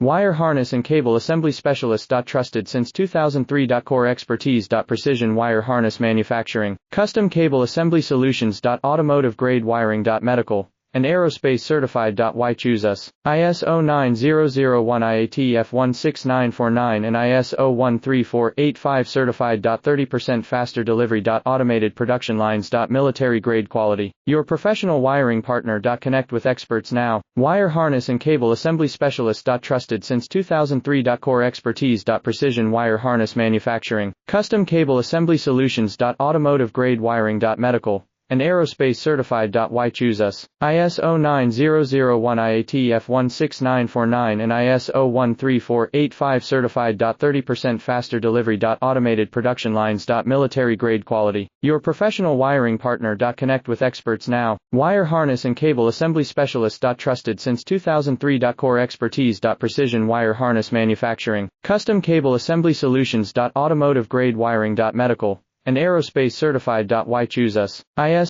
Wire harness and cable assembly specialist. Trusted since 2003. Core expertise. Precision wire harness manufacturing, custom cable assembly solutions. Automotive grade wiring. Medical and aerospace certified. Why choose us? ISO 9001 IATF 16949 and ISO 13485 certified. 30% faster delivery. Automated production lines. Military grade quality. Your professional wiring partner. Connect with experts now. Wire harness and cable assembly specialist. Trusted since 2003. Core expertise. Precision wire harness manufacturing, custom cable assembly solutions. Automotive grade wiring. Medical and aerospace certified. Why choose us? ISO 9001 IATF 16949 and ISO 13485 certified. 30% faster delivery. Automated production lines. Military grade quality. Your professional wiring partner. Connect with experts now. Wire harness and cable assembly specialist. Trusted since 2003. Core expertise. Precision wire harness manufacturing, custom cable assembly solutions. Automotive grade wiring. Medical and aerospace certified. Why choose us? ISO